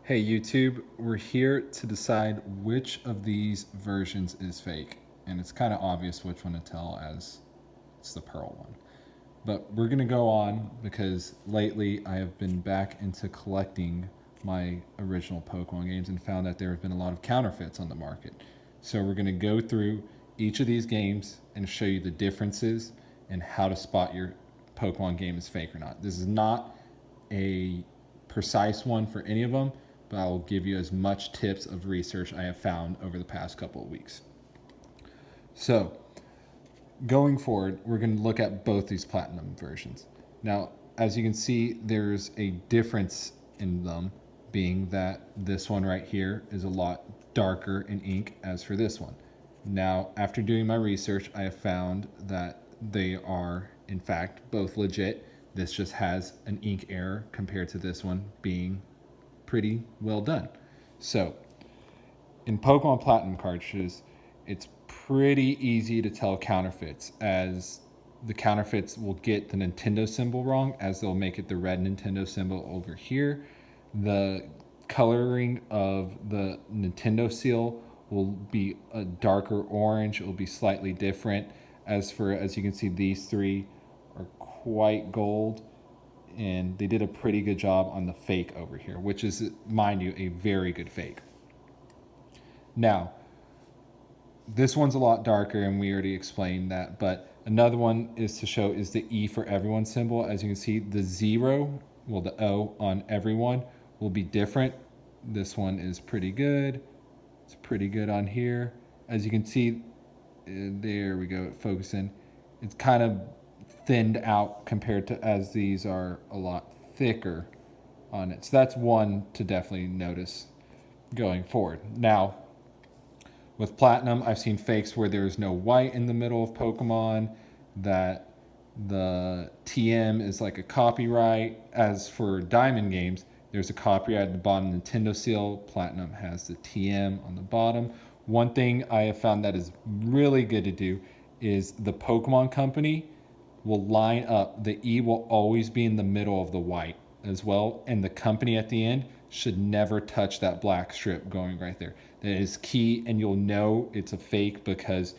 Hey YouTube, we're here to decide which of these versions is fake. And it's kind of obvious which one to tell as it's the pearl one. But we're going to go on because lately I have been back into collecting my original Pokemon games and found that there have been a lot of counterfeits on the market. So we're going to go through each of these games and show you the differences and how to spot your Pokemon game is fake or not. This is not a precise one for any of them, but I will give you as much tips of research I have found over the past couple of weeks. So, going forward, we're going to look at both these platinum versions. Now, as you can see, there's a difference in them, being that this one right here is a lot darker in ink as for this one. Now, after doing my research, I have found that they are, in fact, both legit. This just has an ink error compared to this one being pretty well done. So, in Pokemon Platinum cartridges, it's pretty easy to tell counterfeits, as the counterfeits will get the Nintendo symbol wrong, as they'll make it the red Nintendo symbol over here. The coloring of the Nintendo seal will be a darker orange. It will be slightly different. As you can see, these three are quite gold, and they did a pretty good job on the fake over here, which is, mind you, a very good fake. Now, this one's a lot darker, and we already explained that, but another one is to show is the E for everyone symbol. As you can see, the zero, well, the O on everyone will be different. This one is pretty good. It's pretty good on here. As you can see, there we go, focusing. It's kind of thinned out compared to as these are a lot thicker on it. So that's one to definitely notice going forward. Now, with Platinum, I've seen fakes where there's no white in the middle of Pokemon, that the TM is like a copyright. As for Diamond games, there's a copyright at the bottom Nintendo seal. Platinum has the TM on the bottom. One thing I have found that is really good to do is the Pokemon Company will line up. The E will always be in the middle of the white as well, and the company at the end should never touch that black strip going right there. That is key, and you'll know it's a fake because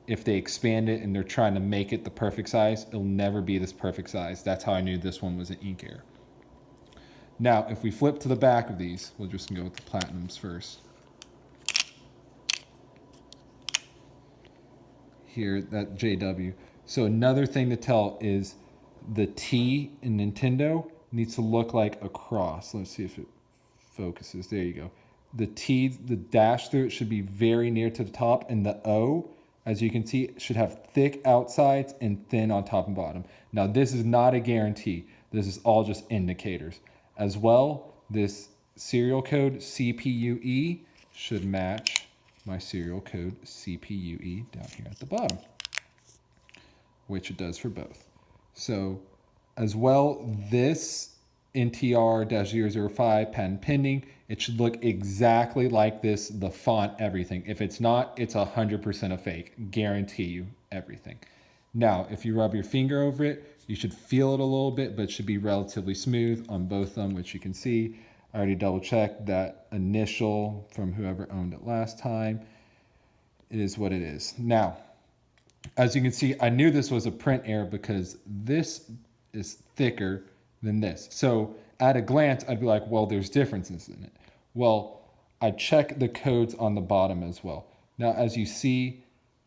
if they expand it and they're trying to make it the perfect size, it'll never be this perfect size. That's how I knew this one was an ink error. Now, if we flip to the back of these, we'll just go with the Platinums first. Here, that JW. So another thing to tell is the T in Nintendo needs to look like a cross. Let's see if it focuses. There you go. The T, the dash through it should be very near to the top, and the O, as you can see, should have thick outsides and thin on top and bottom. Now, this is not a guarantee. This is all just indicators. As well, this serial code CPUE should match my serial code CPUE down here at the bottom, which it does for both. So, as well, this NTR-005 patent pending, it should look exactly like this, the font, everything. If it's not, it's 100% a fake. Guarantee you everything. Now, if you rub your finger over it, you should feel it a little bit, but it should be relatively smooth on both of them, which you can see. I already double checked that initial from whoever owned it last time. It is what it is. Now, as you can see, I knew this was a print error because this is thicker than this. So at a glance, I'd be like, well, there's differences in it. Well, I check the codes on the bottom as well. Now, as you see,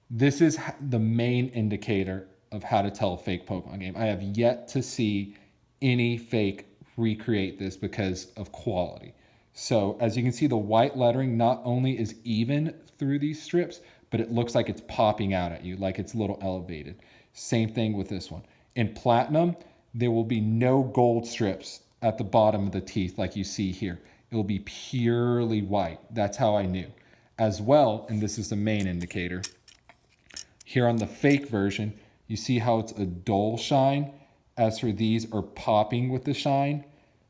this is the main indicator of how to tell a fake Pokemon game. I have yet to see any fake recreate this because of quality. So as you can see, the white lettering not only is even through these strips, but it looks like it's popping out at you, like it's a little elevated. Same thing with this one. In Platinum, there will be no gold strips at the bottom of the teeth like you see here. It will be purely white. That's how I knew. As well, and this is the main indicator, here on the fake version, you see how it's a dull shine. As for these are popping with the shine.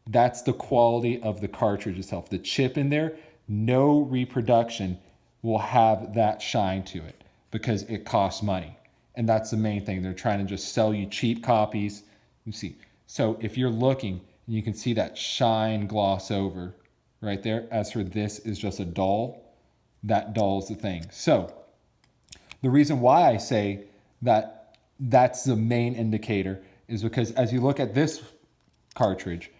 That's the quality of the cartridge itself. The chip in there, no reproduction will have that shine to it because it costs money. And that's the main thing. They're trying to just sell you cheap copies. You see. So if you're looking, you can see that shine gloss over right there. As for this is just a dull, that dulls the thing. So the reason why I say that that's the main indicator is because as you look at this cartridge,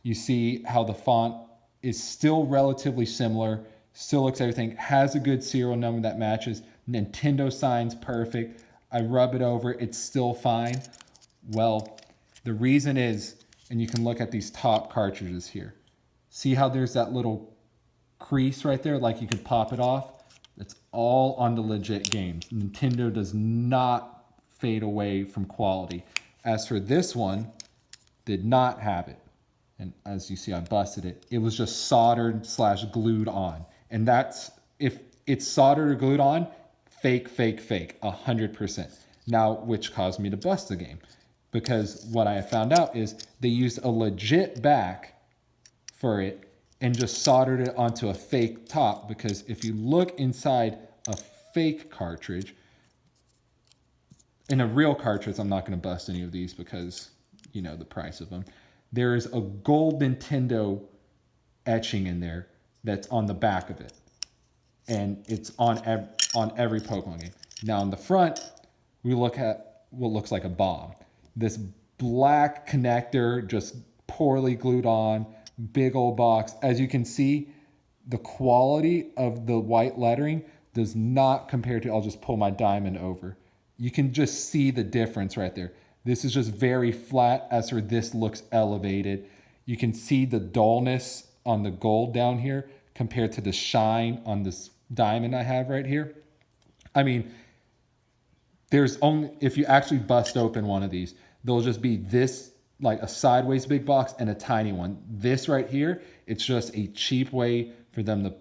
you see how the font is still relatively similar, still looks everything, has a good serial number that matches. Nintendo sign's perfect. I rub it over, it's still fine. Well, the reason is, and you can look at these top cartridges here. See how there's that little crease right there, like you could pop it off? It's all on the legit games. Nintendo does not fade away from quality. As for this one, did not have it. And as you see, I busted it. It was just soldered / glued on. And that's, if it's soldered or glued on, fake, 100%. Now, which caused me to bust the game. Because what I found out is they used a legit back for it and just soldered it onto a fake top. Because if you look inside a fake cartridge, in a real cartridge, I'm not going to bust any of these because, you know, the price of them. There is a gold Nintendo etching in there that's on the back of it. And it's on every Pokemon game. Now on the front, we look at what looks like a bomb. This black connector just poorly glued on, big old box. As you can see, the quality of the white lettering does not compare to, I'll just pull my diamond over. You can just see the difference right there. This is just very flat, as for this looks elevated. You can see the dullness on the gold down here compared to the shine on this diamond I have right here. I mean, there's only, if you actually bust open one of these, there'll just be this, like a sideways big box and a tiny one. This right here, it's just a cheap way for them to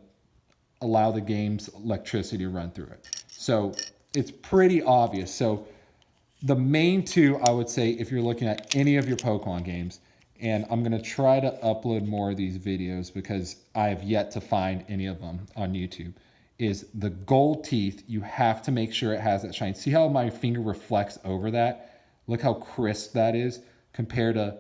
allow the game's electricity to run through it. So it's pretty obvious. So the main two, I would say, if you're looking at any of your Pokemon games, and I'm going to try to upload more of these videos because I have yet to find any of them on YouTube, is the gold teeth. You have to make sure it has that shine. See how my finger reflects over that? Look how crisp that is compared to,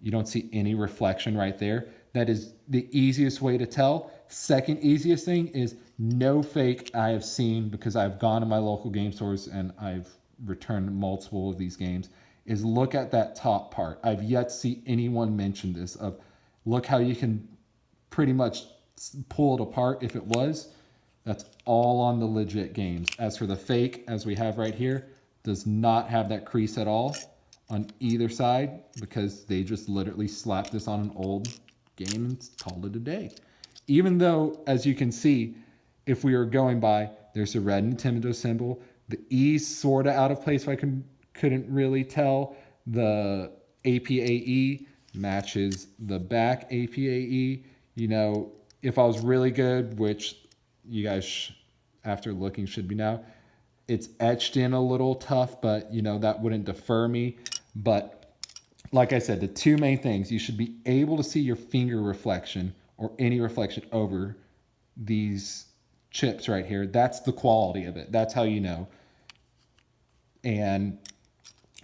you don't see any reflection right there. That is the easiest way to tell. Second easiest thing is no fake I have seen, because I've gone to my local game stores and I've returned multiple of these games, is look at that top part. I've yet to see anyone mention this, of look how you can pretty much pull it apart if it was. That's all on the legit games. As for the fake, as we have right here, does not have that crease at all on either side, because they just literally slapped this on an old game and called it a day. Even though, as you can see, if we were going by, there's a red Nintendo symbol. The E's sort of out of place if I couldn't really tell. The APAE matches the back APAE. You know, if I was really good, which you guys, after looking, should be now, it's etched in a little tough, but, you know, that wouldn't defer me. But like I said, the two main things, you should be able to see your finger reflection or any reflection over these chips right here. That's the quality of it. That's how you know. And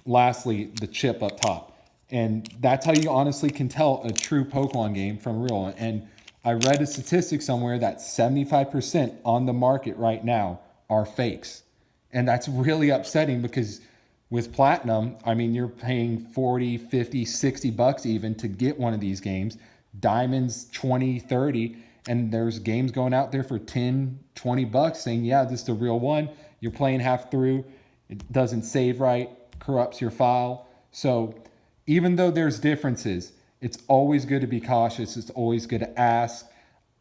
lastly, the chip up top. And that's how you honestly can tell a true Pokemon game from a real one. And I read a statistic somewhere that 75% on the market right now are fakes. And that's really upsetting, because with Platinum, I mean, you're paying 40, 50, 60 bucks even to get one of these games. Diamonds, 20, 30. And there's games going out there for 10, 20 bucks saying, yeah, this is the real one. You're playing half through. It doesn't save right, corrupts your file. So even though there's differences, it's always good to be cautious. It's always good to ask.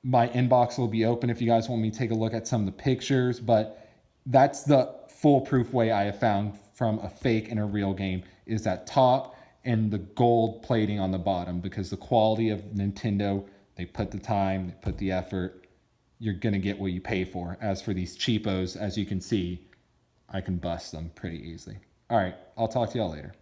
My inbox will be open if you guys want me to take a look at some of the pictures, but that's the foolproof way I have found from a fake and a real game, is that top and the gold plating on the bottom, because the quality of Nintendo, they put the time, they put the effort, you're going to get what you pay for. As for these cheapos, as you can see, I can bust them pretty easily. All right, I'll talk to y'all later.